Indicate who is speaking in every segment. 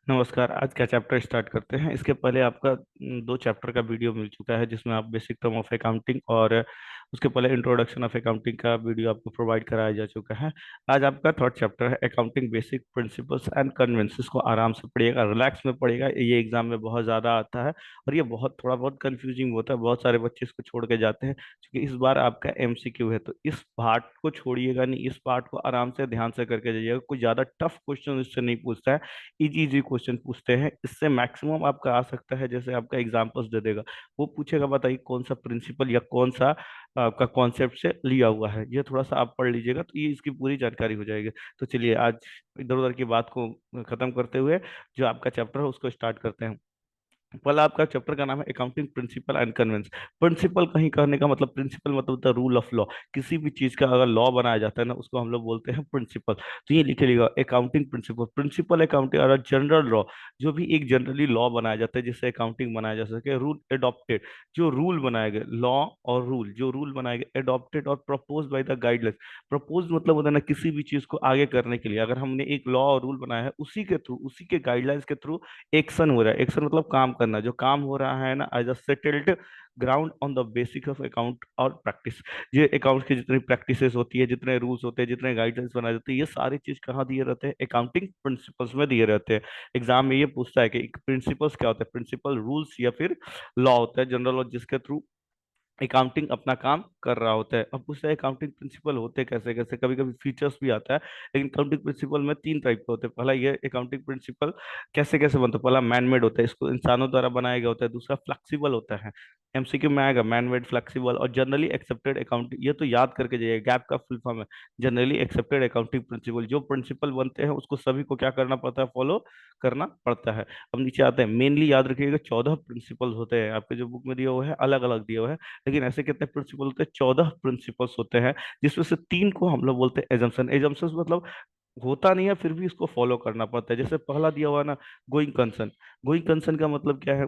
Speaker 1: नमस्कार। आज का चैप्टर स्टार्ट करते हैं। इसके पहले आपका दो चैप्टर का वीडियो मिल चुका है जिसमें आप बेसिक टर्म ऑफ अकाउंटिंग और उसके पहले इंट्रोडक्शन ऑफ अकाउंटिंग का वीडियो आपको प्रोवाइड कराया जा चुका है। आज आपका थर्ड चैप्टर है accounting basic principles and conventions. इसको आराम से पढ़िएगा, रिलैक्स में पढ़िएगा। ये एग्जाम में बहुत ज़्यादा आता है और ये बहुत थोड़ा बहुत कंफ्यूजिंग होता है। बहुत सारे बच्चे इसको छोड़ के जाते हैं क्योंकि इस बार आपका एमसीक्यू है। तो इस पार्ट को छोड़िएगा नहीं, इस पार्ट को आराम से ध्यान से करके जाइएगा। कोई ज़्यादा टफ क्वेश्चन इससे नहीं पूछता है, इजी इजी क्वेश्चन पूछते हैं। इससे मैक्सिमम आपका आ सकता है, जैसे आपका एग्जांपल्स दे देगा, वो पूछेगा बताइए कौन सा प्रिंसिपल या कौन सा आपका कॉन्सेप्ट से लिया हुआ है। ये थोड़ा सा आप पढ़ लीजिएगा तो ये इसकी पूरी जानकारी हो जाएगी। तो चलिए आज इधर उधर की बात को खत्म करते हुए जो आपका चैप्टर है उसको स्टार्ट करते हैं। पहला आपका चैप्टर का नाम है accounting principle and conventions. Principle कहीं कहने का मतलब, प्रिंसिपल मतलब होता है रूल ऑफ लॉ। किसी भी चीज का अगर लॉ बनाया जाता है ना, उसको हम लोग बोलते हैं प्रिंसिपल। तो ये लिखे लिखा अकाउंटिंग प्रिंसिपल, प्रिंसिपल अकाउंटिंग और जनरल लॉ। जो भी एक जनरली लॉ बनाया जाता है जिससे अकाउंटिंग बनाया जा सके। रूल एडॉप्टेड, जो रूल बनाए गए, लॉ और रूल, जो रूल बनाए गए। एडॉप्टेड और propose by the guidelines. Propose मतलब होता है ना किसी भी चीज को आगे करने के लिए, अगर हमने एक लॉ और रूल बनाया है उसी के थ्रू, उसी के गाइडलाइंस के थ्रू एक्शन हो रहा है। एक्शन मतलब काम करना, जो काम हो रहा है ना as a settled ground on the basic of account और प्रैक्टिस। ये अकाउंट की जितनी प्रैक्टिसेस होती है, जितने रूल्स होते हैं, जितने गाइडलाइंस बनाए जाते हैं, ये सारी चीज कहाँ दिए रहते हैं? अकाउंटिंग प्रिंसिपल्स में दिए रहते हैं। एग्जाम में ये पूछता है कि प्रिंसिपल्स क्या होता है। प्रिंसिपल रूल्स या फिर लॉ होता है, जनरल लॉ, जिसके थ्रू अकाउंटिंग अपना काम कर रहा होता है। अब पूछता है अकाउंटिंग प्रिंसिपल होते कैसे कैसे, कभी कभी फीचर्स भी आता है। लेकिन अकाउंटिंग प्रिंसिपल में तीन टाइप के होते हैं। पहला ये अकाउंटिंग प्रिंसिपल कैसे कैसे बनता है। पहला मैन मेड होता है, इसको इंसानों द्वारा बनाया गया होता है। दूसरा फ्लेक्सिबल होता है, एमसीक्यू में आएगा मैन मेड, फ्लेक्सिबल और जनरली एक्सेप्टेड अकाउंटिंग। ये तो याद करके जाइए, गैप का फुल फॉर्म है जनरली एक्सेप्टेड अकाउंटिंग प्रिंसिपल। जो प्रिंसिपल बनते हैं उसको सभी को क्या करना पड़ता है? फॉलो करना पड़ता है। अब नीचे आते हैं, मेनली याद रखिएगा 14 प्रिंसिपल होते हैं। आपके जो बुक में दिया हुआ है अलग अलग दिया हुआ है, लेकिन ऐसे कितने प्रिंसिपल होते हैं? 14 प्रिंसिपल्स होते हैं, जिसमें से तीन को हम लोग बोलते हैं एजम्पशन। एजम्पशन मतलब होता नहीं है फिर भी इसको फॉलो करना पड़ता है। जैसे पहला दिया हुआ है ना, गोइंग कंसर्न। गोइंग कंसर्न का मतलब क्या है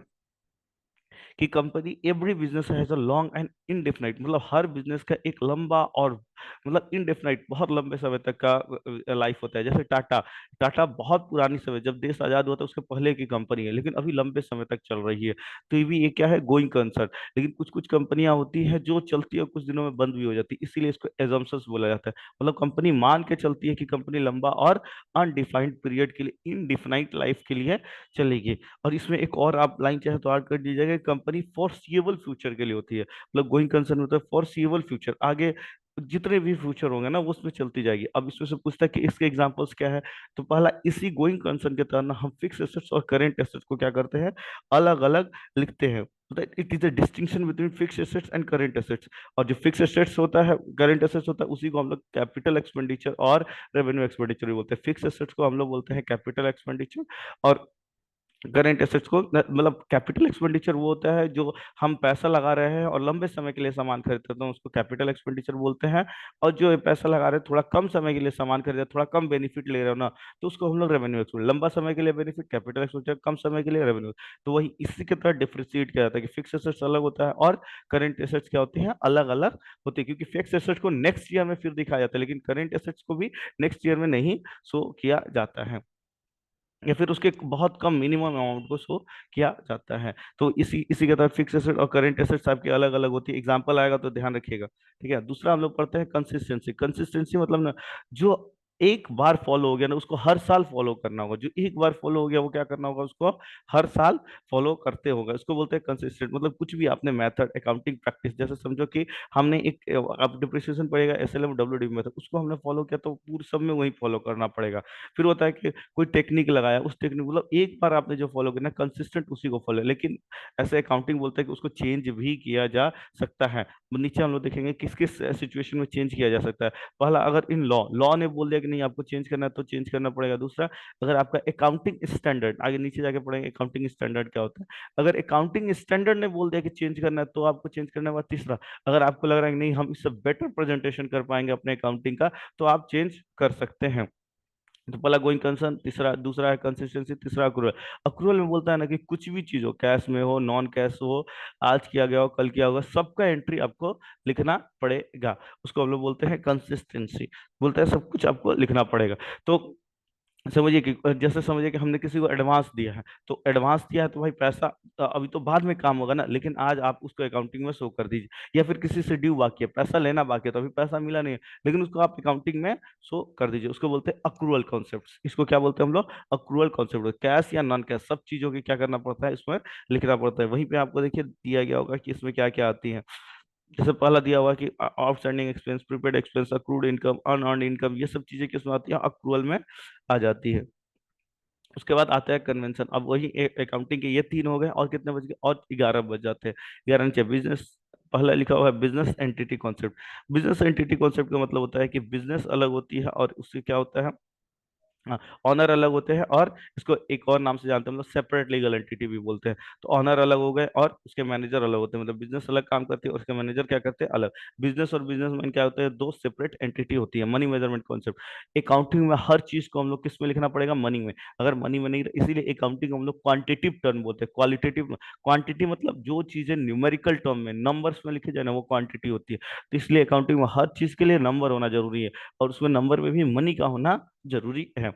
Speaker 1: कि company every business has a long and indefinite, मतलब हर बिजनेस का एक लंबा और मतलब इनडेफिनाइट बहुत लंबे समय तक का लाइफ होता है। जैसे टाटा, टाटा बहुत पुरानी समय, जब देश आजाद हुआ था उसके पहले की कंपनी है, लेकिन अभी लंबे समय तक चल रही है। तो ये भी ये क्या है? Going concern. लेकिन कुछ कुछ कंपनियां होती हैं जो चलती है और कुछ दिनों में बंद भी हो जाती है, इसीलिए इसको एजम्पशंस बोला जाता है। मतलब कंपनी मान के चलती है कि कंपनी लंबा और अनडिफाइंड पीरियड के लिए, इनडिफिनाइट लाइफ के लिए चलेगी। और इसमें एक और आप लाइन चाहे तो ऐड कर दीजिएगा, कंपनी फॉरसीएबल फ्यूचर के लिए होती है। मतलब गोइंग कंसर्न होता है फॉरसीएबल फ्यूचर, आगे जितने भी फ्यूचर होंगे ना वो उसमें चलती जाएगी। अब इसमें से पूछता है कि इसके एग्जांपल्स क्या है। तो पहला, इसी गोइंग कंसर्न के तहत ना हम फिक्स एसेट्स और करेंट एसेट्स को क्या करते हैं? अलग अलग लिखते हैं। It is a distinction between fix assets and current assets. और जो फिक्स एसेट्स होता है, करेंट एसेट्स होता है, उसी को हम लोग कैपिटल एक्सपेंडिचर और रेवेन्यू एक्सपेंडिचर भी बोलते हैं। फिक्स एसेट्स को हम लोग बोलते हैं कैपिटल एक्सपेंडिचर, और करेंट एसेट्स को मतलब कैपिटल एक्सपेंडिचर वो होता है जो हम पैसा लगा रहे हैं और लंबे समय के लिए सामान खरीदते हैं तो उसको कैपिटल एक्सपेंडिचर बोलते हैं। और जो ये पैसा लगा रहे हैं थोड़ा कम समय के लिए सामान खरीद रहे हैं, थोड़ा कम बेनिफिट ले रहे हो ना, तो उसको हम लोग रेवेन्यू एक्सपेंडिचर। लंबा समय के लिए बेनिफिट कैपिटल एक्सपेंडिचर, कम समय के लिए रेवेन्यू। तो वही इसी के तरह डिफ्रेंशिएट किया जाता है कि फिक्स एसेट्स अलग होता है और करेंट एसेट्स क्या होती हैं? अलग अलग होती है। क्योंकि फिक्स एसेट्स को नेक्स्ट ईयर में फिर दिखाया जाता है, लेकिन करेंट एसेट्स को भी नेक्स्ट ईयर में नहीं शो किया जाता है, या फिर उसके बहुत कम मिनिमम अमाउंट को शो किया जाता है। तो इसी इसी के तहत फिक्स एसेट और करेंट एसेट्स आपकी अलग अलग होती है। एग्जांपल आएगा तो ध्यान रखिएगा, ठीक है। दूसरा हम लोग पढ़ते हैं कंसिस्टेंसी। कंसिस्टेंसी मतलब ना, जो एक बार फॉलो हो गया ना उसको हर साल फॉलो करना होगा। जो एक बार फॉलो हो गया वो क्या करना होगा? उसको हर साल फॉलो करते होगा। इसको बोलते हैं कंसिस्टेंट। मतलब कुछ भी आपने मेथड, अकाउंटिंग प्रैक्टिस, जैसे समझो कि हमने एक आप डिप्रिसिएशन पड़ेगा एसएलएम डब्ल्यूडी मेथड, उसको हमने फॉलो किया तो पूरे सब में वही फॉलो करना पड़ेगा। फिर होता है कि कोई टेक्निक लगाया, उस टेक्निक मतलब एक बार आपने जो फॉलो करना कंसिस्टेंट उसी को फॉलो। लेकिन ऐसे अकाउंटिंग बोलते हैं कि उसको चेंज भी किया जा सकता है। नीचे हम लोग देखेंगे किस किस सिचुएशन में चेंज किया जा सकता है। पहला, अगर इन लॉ लॉ ने बोल दिया कि नहीं आपको चेंज करना है तो चेंज करना पड़ेगा। दूसरा, अगर आपका अकाउंटिंग स्टैंडर्ड, आगे नीचे जाके पढ़ेंगे अकाउंटिंग स्टैंडर्ड क्या होता है, अगर अकाउंटिंग स्टैंडर्ड ने बोल दिया कि चेंज करना है तो आपको चेंज करना होगा। तीसरा, अगर आपको लग रहा है कि नहीं हम इससे बेटर प्रेजेंटेशन कर पाएंगे अपने अकाउंटिंग का, तो आप चेंज कर सकते हैं। तो पहला गोइंग कंसर्न, तीसरा, दूसरा है कंसिस्टेंसी, तीसरा अक्रूवल। अक्रूवल में बोलता है ना कि कुछ भी चीज हो, कैश में हो, नॉन कैश हो, आज किया गया हो, कल किया होगा, सबका एंट्री आपको लिखना पड़ेगा। उसको हम लोग बोलते हैं कंसिस्टेंसी। बोलते हैं सब कुछ आपको लिखना पड़ेगा। तो समझिए कि जैसे समझिए कि हमने किसी को एडवांस दिया है, तो एडवांस दिया है तो भाई पैसा अभी तो बाद में काम होगा ना, लेकिन आज आप उसको अकाउंटिंग में शो कर दीजिए। या फिर किसी से ड्यू बाकी है, पैसा लेना बाकी है, तो अभी पैसा मिला नहीं है, लेकिन उसको आप अकाउंटिंग में शो कर दीजिए। उसको बोलते हैं अक्रूवल कॉन्सेप्ट। इसको क्या बोलते हैं हम लोग? Accrual concept. कैश या नॉन कैश सब चीजों की क्या करना पड़ता है, इसमें लिखना पड़ता है। वहीं पे आपको देखिए दिया गया होगा कि इसमें क्या क्या आती है। जैसे पहला दिया हुआ कि outstanding expense, prepaid expense, accrued income, unearned income, ये सब चीजें किसमें आती है? अक्रूवल में आ जाती है। उसके बाद आता है कन्वेंशन। अब वही अकाउंटिंग के ये तीन हो गए, और कितने बच गए? और 11 बच जाते हैं। 11 नीचे बिजनेस। पहला लिखा हुआ है business entity concept. Business entity concept का मतलब होता है कि बिजनेस अलग होती है, और उससे क्या होता है, हाँ, ऑनर अलग होते हैं, और इसको एक और नाम से जानते हैं हम लोग, सेपरेट लीगल एंटिटी भी बोलते हैं। तो ऑनर अलग हो गए और उसके मैनेजर अलग होते हैं, मतलब बिजनेस अलग काम करती है और उसके मैनेजर क्या करते हैं, अलग। बिजनेस और बिजनेसमैन क्या होते हैं? दो सेपरेट एंटिटी होती है। Money measurement concept. अकाउंटिंग में हर चीज को हम लोग किस में लिखना पड़ेगा? मनी में। अगर मनी में नहीं, इसीलिए अकाउंटिंग हम लोग क्वांटिटिव टर्म बोलते हैं, क्वालिटेटिव। क्वांटिटी मतलब जो चीजें न्यूमेरिकल टर्म में, नंबर्स में लिखे जाए ना, वो क्वांटिटी होती है। तो इसलिए अकाउंटिंग में हर चीज के लिए नंबर होना जरूरी है, और उसमें नंबर में भी मनी का होना जरूरी है।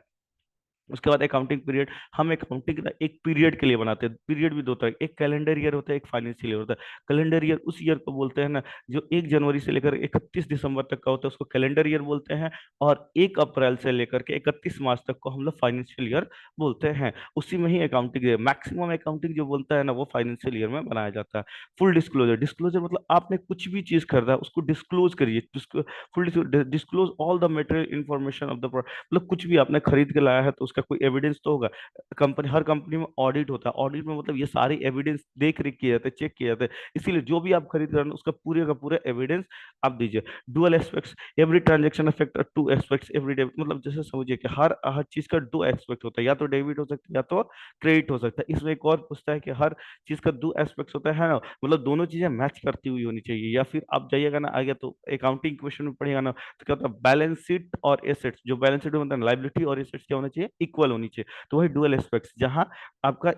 Speaker 1: उसके बाद अकाउंटिंग पीरियड। हम अकाउंटिंग ना एक पीरियड के लिए बनाते हैं। पीरियड भी दो तरह, एक कैलेंडर ईयर होता है, एक फाइनेंशियल ईयर होता है। कैलेंडर ईयर उस ईयर को बोलते हैं ना, जो 1 जनवरी से लेकर 31 दिसंबर तक का होता है, उसको कैलेंडर ईयर बोलते हैं। और 1 अप्रैल से लेकर के 31 मार्च तक को हम लोग फाइनेंशियल ईयर बोलते हैं। उसी में ही अकाउंटिंग मैक्सिमम अकाउंटिंग जो बोलता है ना, वो फाइनेंशियल ईयर में बनाया जाता है। Full disclosure. डिस्क्लोजर मतलब आपने कुछ भी चीज खरीदा है उसको डिस्क्लोज करिए। Full disclose all the material information of the, मतलब कुछ भी आपने खरीद के लाया है तो उसका कोई एविडेंस तो होगा। कंपनी, हर कंपनी में ऑडिट होता है। ऑडिट में मतलब ये सारे एविडेंस देख रेख किए जाते हैं, चेक किए जाते हैं। इसीलिए जो भी आप खरीद रहे हैं उसका पूरे का पूरा एविडेंस आप दीजिए। Dual aspects. Every transaction affect two aspects every day, मतलब जैसे समझिए कि हर हर चीज का दो एस्पेक्ट होता है, या तो डेबिट हो सकता है या तो क्रेडिट हो सकता है। इसमें एक और पूछता है कि हर चीज का दो एस्पेक्ट्स होता है ना, मतलब दोनों चीजें मैच करती हुई होनी चाहिए। या फिर आप जाइएगा ना आगे तो अकाउंटिंग क्वेश्चन में पढ़िएगा ना, तो क्या होता है, बैलेंस शीट और एसेट्स, जो बैलेंस शीट में होता है लाइबिलिटी और एसेट्स क्या होना चाहिए, इक्वल होनी चाहिए। तो वही डुअल एस्पेक्ट्स, जहां आपका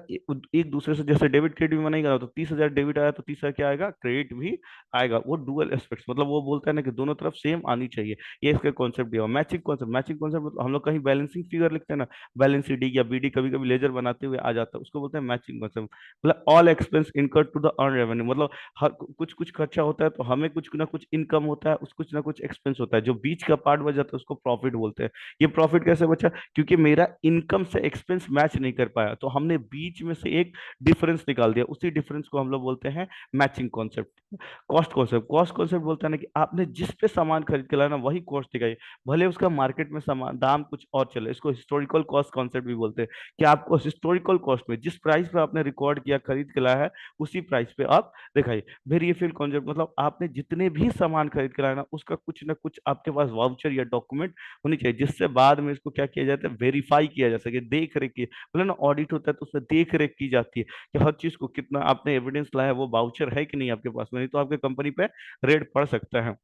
Speaker 1: एक दूसरे से, जैसे डेबिट क्रेडिट में नहीं करा तो 30,000 डेबिट आया तो 30,000 क्या आएगा, क्रेडिट भी आएगा। वो डुअल एस्पेक्ट्स मतलब वो बोलता है ना कि दोनों तरफ सेम आनी चाहिए। ये इसका कॉन्सेप्ट दिया हुआ। Matching concept. मैचिंग कॉन्सेप्ट मतलब हम लोग कहीं बैलेंसिंग फिगर लिखते हैं ना, बैलेंस डी या बीडी, कभी कभी लेजर बनाते हुए आ जाता है, उसको बोलते हैं मैचिंग कॉन्सेप्ट। मतलब all expense incurred to the earn revenue, मतलब हर कुछ कुछ खर्चा होता है तो हमें कुछ ना कुछ इनकम होता है, उस कुछ ना कुछ एक्सपेंस होता है, जो बीच का पार्ट बच जाता है उसको प्रॉफिट बोलते हैं। ये प्रॉफिट कैसे बचा? क्योंकि मेरा इनकम से एक्सपेंस मैच नहीं कर पाया, तो हमने बीच में से एक डिफरेंस निकाल दिया, उसी डिफरेंस को हम लोग बोलते हैं matching concept. Cost concept. Cost concept बोलता है ना कि आपने जिस पे सामान खरीद के लाया ना, वही कॉस्ट दिखाई, भले उसका मार्केट में सामान दाम कुछ और चले। इसको हिस्टोरिकल कॉस्ट कॉन्सेप्ट भी बोलते हैं, कि आपको हिस्टोरिकल कॉस्ट में जिस प्राइस पे आपने रिकॉर्ड किया, खरीद के लाया है, उसी प्राइस पे आप दिखाइए। वेरिएबल कॉन्सेप्ट मतलब आपने जितने भी सामान खरीद के लाया ना, उसका कुछ ना कुछ आपके पास वाउचर या डॉक्यूमेंट होनी चाहिए, जिससे बाद में इसको क्या किया जाता है, वेरीफाई किया जा सके, देख रेख की, मतलब ना ऑडिट होता है तो उसमें देख रेख की जाती है कि हर चीज को कितना आपने एविडेंस लाया है, वो वाउचर है कि नहीं आपके पास में, नहीं तो आपके कंपनी पे रेड पड़ सकता है।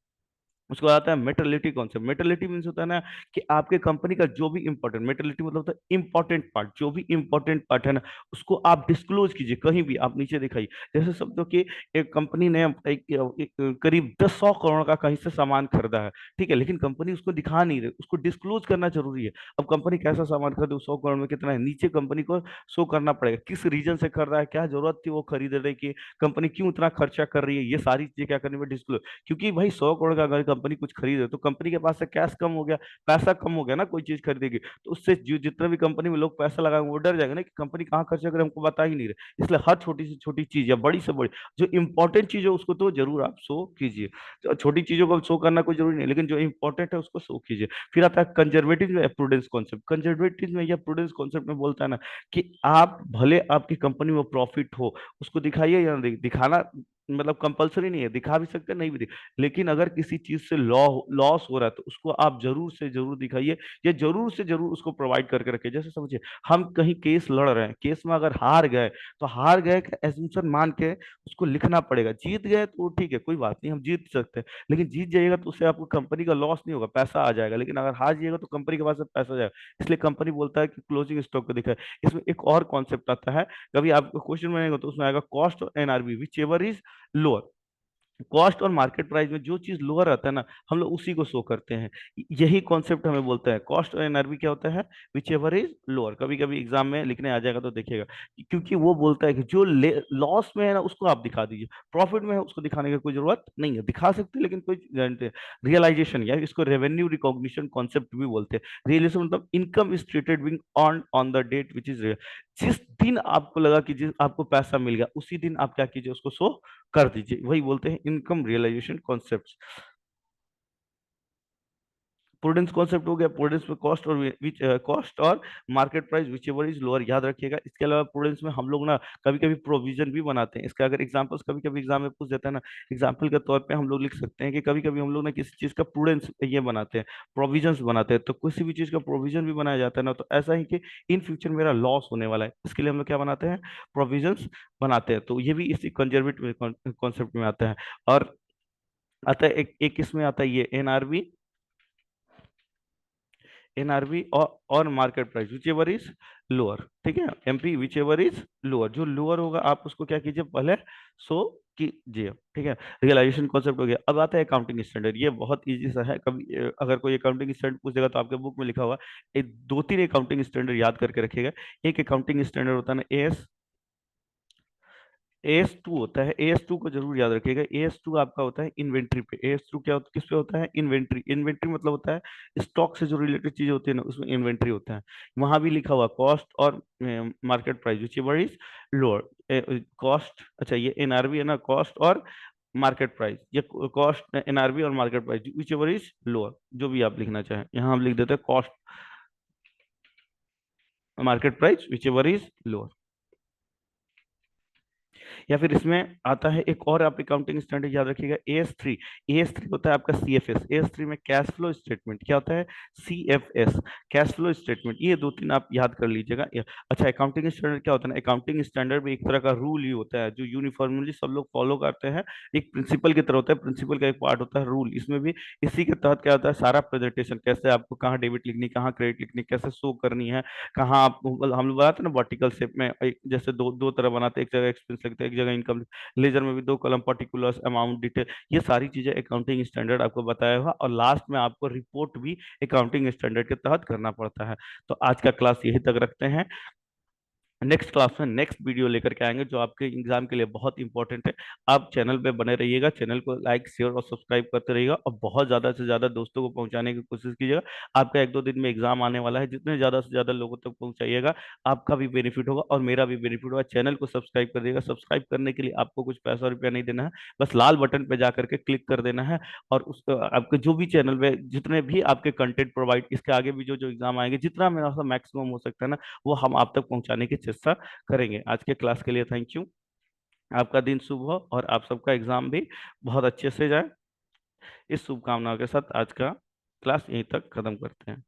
Speaker 1: उसके बाद आता है मेटरलिटी कॉन्सेप्ट। मेटरलिटी मीन्स होता है ना कि आपके कंपनी का जो भी इंपॉर्टेंट, मेटरलिटी मतलब होता है इंपॉर्टेंट पार्ट, जो भी इंपॉर्टेंट पार्ट है ना, उसको आप डिस्क्लोज कीजिए कहीं भी। आप नीचे दिखाइए, जैसे समझो कि एक कंपनी ने एक करीब 10 100 करोड़ का कहीं से सामान खरीदा है, ठीक है, लेकिन कंपनी उसको दिखा नहीं रही, उसको डिस्क्लोज करना जरूरी है। अब कंपनी कैसा सामान खरीदे, 100 करोड़ में कितना है, नीचे कंपनी को शो करना पड़ेगा, किस रीजन से खरीदा है, क्या जरूरत थी वो खरीदने की, कंपनी क्यों इतना खर्चा कर रही है, ये सारी चीजें क्या करनी है, डिस्क्लोज। क्योंकि भाई 100 करोड़ का अगर कंपनी कुछ खरीदे तो कंपनी के पास से कैश कम हो गया, पैसा कम हो गया ना, कोई चीज खरीदेगी तो उससे जो जितने भी कंपनी में लोग पैसा लगाएंगे वो डर जाएंगे ना कि कंपनी कहाँ खर्चा करे, हमको बता ही नहीं रहे। इसलिए हर छोटी से छोटी चीज या बड़ी से बड़ी जो इंपॉर्टेंट चीज है उसको तो जरूर आप शो कीजिए। तो छोटी चीजों को शो करना कोई जरूरी नहीं, लेकिन जो इंपॉर्टेंट है उसको शो कीजिए। फिर आता है कंजर्वेटिव में प्रूडेंस कॉन्सेप्ट। कंजर्वेटिव में या प्रूडेंस कॉन्सेप्ट में बोलता है ना कि आप भले आपकी कंपनी में प्रॉफिट हो, उसको दिखाइए या नहीं दिखाना, मतलब कंपलसरी नहीं है, दिखा भी सकते हैं नहीं भी दिखा, लेकिन अगर किसी चीज से लॉस हो रहा है तो उसको आप जरूर से जरूर दिखाइए, या जरूर से जरूर उसको प्रोवाइड करके रखिए। जैसे समझिए हम कहीं केस लड़ रहे हैं, केस में अगर हार गए तो हार गए का एज्यूमशन मान के उसको लिखना पड़ेगा। जीत गए तो ठीक है, कोई बात नहीं, हम जीत सकते हैं, लेकिन जीत जाइएगा तो उससे आपको कंपनी का लॉस नहीं होगा, पैसा आ जाएगा, लेकिन अगर हार जाइएगा तो कंपनी के पास से पैसा जाएगा। इसलिए कंपनी बोलता है कि क्लोजिंग स्टॉक को दिखाए। इसमें एक और कॉन्सेप्ट आता है, कभी आपको क्वेश्चन बनेगा तो उसमें आएगा कॉस्ट और NRB which ever is lower. Cost और मार्केट प्राइस में जो चीज लोअर आता है ना, हम लोग उसी को शो करते हैं। यही कॉन्सेप्ट हमें बोलता है। कॉस्ट और एनआरबी क्या होता है? Which ever is lower. कभी कभी एग्जाम में लिखने आ जाएगा तो देखिएगा, क्योंकि वो बोलता है कि जो लॉस में है ना उसको आप दिखा दीजिए, प्रॉफिट में है उसको दिखाने की कोई जरूरत नहीं है। दिखा सकते हैं लेकिन कोई गारंटी। रियलाइजेशन या इसको रेवेन्यू रिकॉग्निशन कॉन्सेप्ट भी बोलते हैं। रियलाइजेशन मतलब income is treated being on on the date which is. जिस दिन आपको लगा कि जिस आपको पैसा मिल गया, उसी दिन आप क्या कीजिए, उसको शो कर दीजिए। वही बोलते हैं income realisation concept. Prudence concept हो गया। प्रूडेंस में कॉस्ट और विच कॉस्ट और market price whichever is lower, याद रखिएगा। इसके अलावा प्रूडेंस में हम लोग ना कभी कभी प्रोविजन भी बनाते हैं। इसका अगर एग्जांपल्स कभी कभी एग्जाम में पूछ देता है ना, एग्जांपल के तौर पे हम लोग लिख सकते हैं कि कभी कभी हम लोग ना किसी चीज का प्रूडेंस ये बनाते हैं, प्रोविजंस बनाते हैं। तो किसी भी चीज का प्रोविजन भी बनाया जाता है ना, तो ऐसा ही कि इन फ्यूचर मेरा लॉस होने वाला है, इसके लिए हम लोग क्या बनाते हैं? प्रोविजंस बनाते हैं। तो ये भी इसी कंजर्वेटिव कॉन्सेप्ट में आता है। और आता है एक इसमें आता है ये एनआरबी। एनआरबी और market price whichever is lower. ठीक है, MP which ever is lower. जो लोअर होगा आप उसको क्या कीजिए, पहले शो कीजिए। ठीक है, रियलाइजेशन कॉन्सेप्ट हो गया। अब आता है अकाउंटिंग स्टैंडर्ड। ये बहुत इजी सा है। कभी अगर कोई अकाउंटिंग स्टैंडर्ड पूछेगा तो आपके बुक में लिखा हुआ दो तीन अकाउंटिंग स्टैंडर्ड याद करके रखिएगा। एक अकाउंटिंग स्टैंडर्ड होता है ना एएस, AS2 होता है। AS2 को जरूर याद रखिएगा। AS2 आपका होता है इन्वेंट्री पे। AS2 क्या होता है, किस पे होता है? इन्वेंट्री। इन्वेंट्री मतलब होता है स्टॉक से जो रिलेटेड चीजें होती है ना, उसमें इन्वेंट्री होता है। वहां भी लिखा हुआ कॉस्ट और market price whichever is lower. Cost, अच्छा ये एनआरबी है ना, कॉस्ट और मार्केट प्राइस। ये कॉस्ट, एनआरबी और market price whichever is lower, जो भी आप लिखना चाहें। यहाँ हम लिख देते हैं cost, market price whichever is lower. या फिर इसमें आता है एक और, आप अकाउंटिंग स्टैंडर्ड याद रखिएगा, AS3। AS3 होता है आपका CFS। AS3 में कैश फ्लो स्टेटमेंट क्या होता है? CFS, cash flow statement. ये दो तीन आप याद कर लीजिएगा। अच्छा, अकाउंटिंग स्टैंडर्ड क्या होता है ना, अकाउंटिंग स्टैंडर्ड में एक तरह का रूल ही होता है जो यूनिफॉर्मली सब लोग फॉलो करते हैं। एक प्रिंसिपल की तरह होता है। प्रिंसिपल का एक पार्ट होता है रूल। इसमें भी इसी के तहत क्या होता है, सारा प्रेजेंटेशन कैसे आपको कहाँ डेबिट लिखनी, कहाँ क्रेडिट लिखनी, कैसे शो करनी है, कहाँ आप हम लोग बनाते हैं ना वर्टिकल शेप में, जैसे दो दो तरह बनाते हैं, एक जगह एक्सपेंस लिखते हैं, एक जगह इनकम। लेजर में भी दो कलम, पर्टिकुलर्स, अमाउंट, डिटेल। ये सारी चीजें अकाउंटिंग स्टैंडर्ड आपको बताया हुआ, और लास्ट में आपको रिपोर्ट भी अकाउंटिंग स्टैंडर्ड के तहत करना पड़ता है। तो आज का क्लास यही तक रखते हैं। नेक्स्ट क्लास में नेक्स्ट वीडियो लेकर के आएंगे जो आपके एग्जाम के लिए बहुत इंपॉर्टेंट है। आप चैनल पे बने रहिएगा, चैनल को लाइक शेयर और सब्सक्राइब करते रहिएगा, और बहुत ज़्यादा से ज़्यादा दोस्तों को पहुंचाने की कोशिश कीजिएगा। आपका एक दो दिन में एग्जाम आने वाला है, जितने ज़्यादा से ज़्यादा लोगों तक पहुंचाइएगा, आपका भी बेनिफिट होगा और मेरा भी बेनिफिट होगा। चैनल को सब्सक्राइब कर दिएगा। सब्सक्राइब करने के लिए आपको कुछ पैसा रुपया नहीं देना है, बस लाल बटन पर जा करके क्लिक कर देना है। और उस आपके जो भी चैनल में जितने भी आपके कंटेंट प्रोवाइड, इसके आगे भी जो जो एग्जाम आएंगे, जितना मेरा मैक्सिमम हो सकता है ना, वो हम आप तक पहुंचाने की चेष्टा करेंगे। आज के क्लास के लिए थैंक यू। आपका दिन शुभ हो और आप सबका एग्जाम भी बहुत अच्छे से जाए। इस शुभकामनाओं के साथ आज का क्लास यहीं तक खत्म करते हैं।